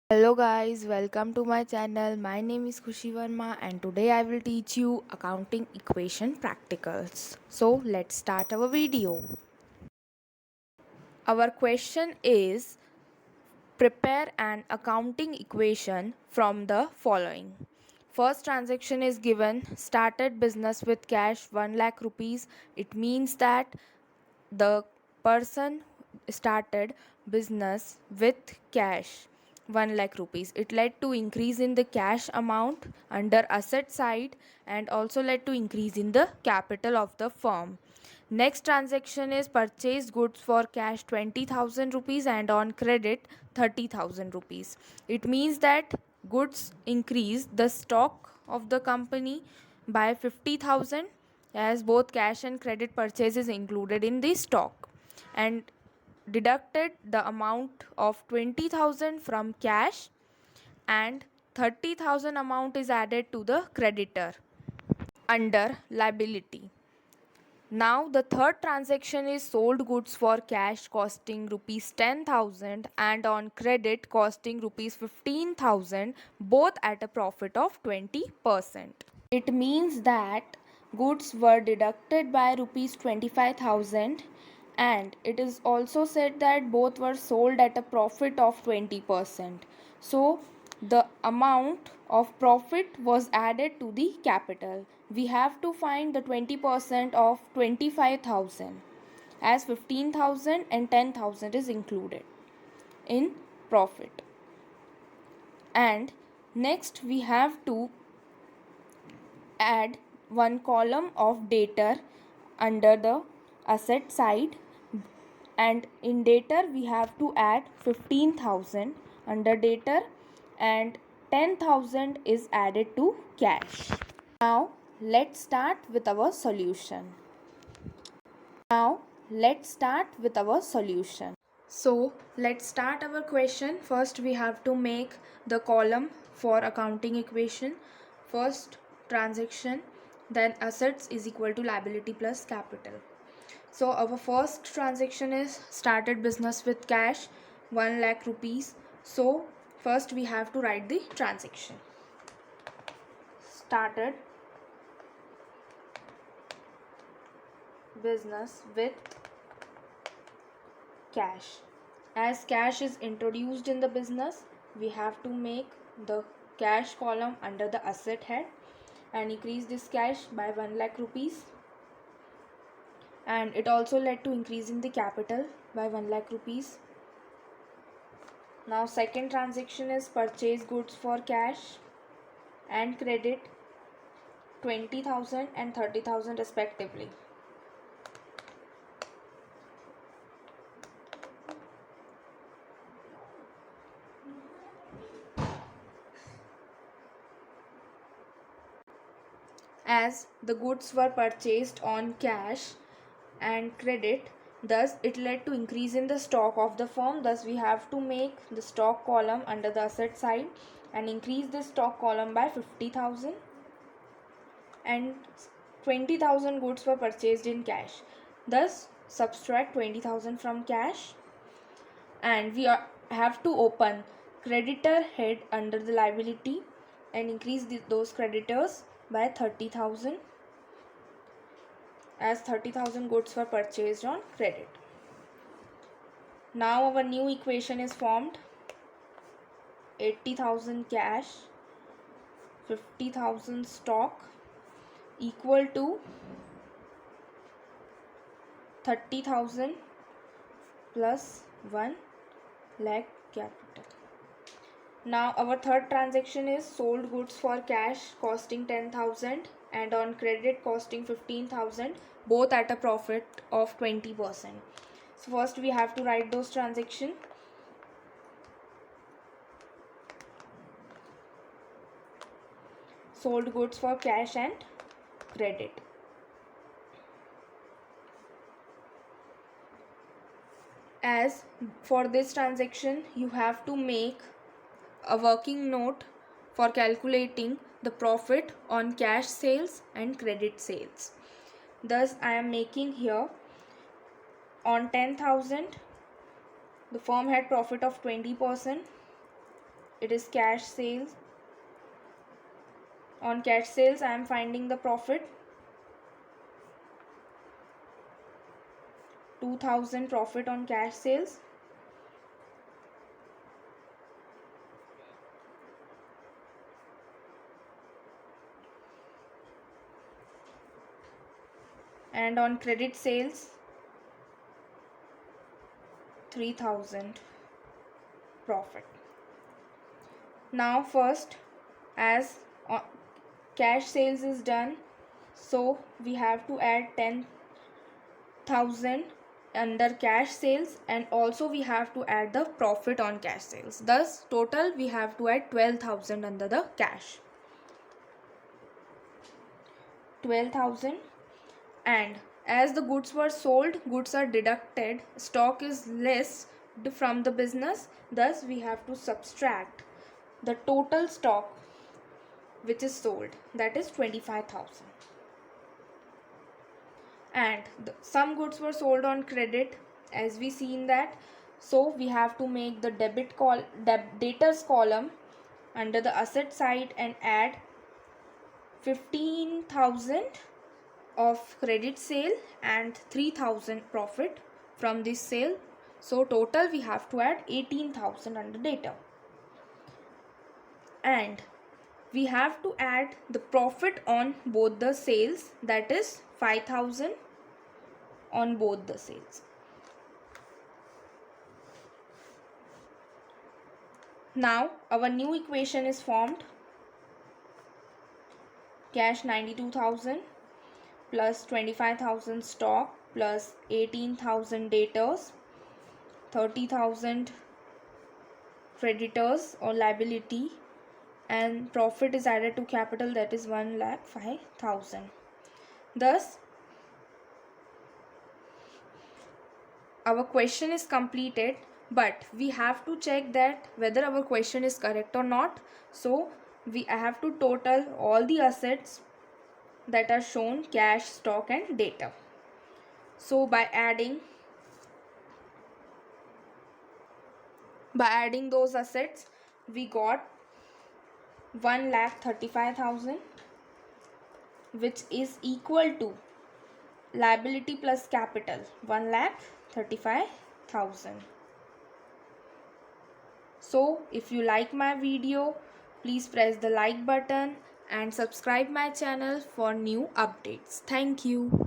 Hello guys, welcome to my channel. My name is Khushi Verma and today I will teach you accounting equation practicals. So let's start our video. Our question is prepare an accounting equation from the following. First transaction is given started business with cash 1 lakh rupees. It means that the person started business with cash 1 lakh rupees. It led to increase in the cash amount under asset side and also led to increase in the capital of the firm. Next transaction is purchased goods for cash 20,000 rupees and on credit 30,000 rupees. It means that goods increase the stock of the company by 50,000 as both cash and credit purchase is included in the stock, and deducted the amount of 20,000 from cash and 30,000 amount is added to the creditor under liability. Now the third transaction is sold goods for cash costing rupees 10,000 and on credit costing rupees 15,000, both at a profit of 20%. It means that goods were deducted by rupees 25,000 and it is also said that both were sold at a profit of 20%. So the amount of profit was added to the capital. We have to find the 20% of 25,000 as 15,000 and 10,000 is included in profit. And next we have to add one column of debtor under the asset side, and in debtor we have to add 15,000 under debtor and 10,000 is added to cash. Now let's start with our solution. So let's start our question. First we have to make the column for accounting equation. First transaction, then assets is equal to liability plus capital. So our first transaction is started business with cash 1 lakh rupees. So first we have to write the transaction. Started business with cash. As cash is introduced in the business, we have to make the cash column under the asset head and increase this cash by 1 lakh rupees, and it also led to increase in the capital by 1 lakh rupees. Now second transaction is purchase goods for cash and credit 20,000 and 30,000 respectively. As the goods were purchased on cash and credit, thus it led to increase in the stock of the firm. Thus we have to make the stock column under the asset side and increase the stock column by 50,000, and 20,000 goods were purchased in cash. Thus subtract 20,000 from cash, and we have to open creditor head under the liability and increase those creditors by 30,000 as 30,000 goods were purchased on credit. Now our new equation is formed. 80,000 cash, 50,000 stock equal to 30,000 plus 1 lakh capital. Now our third transaction is sold goods for cash costing 10,000 and on credit costing 15,000, both at a profit of 20%. So first we have to write those transactions. Sold goods for cash and credit. As for this transaction you have to make a working note for calculating the profit on cash sales and credit sales. Thus I am making here on 10,000 the firm had profit of 20%. it is cash sales. On cash sales I am finding the profit, 2000 profit on cash sales. And on credit sales, 3000 profit. Now first, as cash sales is done, so we have to add 10,000 under cash sales, and also we have to add the profit on cash sales. Thus total we have to add 12,000 under the cash. 12,000. And as the goods were sold, goods are deducted, stock is less from the business, thus we have to subtract the total stock which is sold, that is 25,000. And some goods were sold on credit, as we seen that, so we have to make the debtors column under the asset side and add 15,000 of credit sale and 3,000 profit from this sale. So total we have to add 18,000 under data. And we have to add the profit on both the sales, that is 5,000 on both the sales. Now our new equation is formed. Cash 92,000 plus 25,000 stock plus 18,000 debtors, 30,000 creditors or liability, and profit is added to capital, that is 1,05,000. Thus our question is completed, but we have to check that whether our question is correct or not. So I have to total all the assets that are shown, cash, stock and data. So by adding those assets, we got 1,35,000, which is equal to liability plus capital, 1,35,000. So if you like my video, please press the like button and subscribe my channel for new updates. Thank you.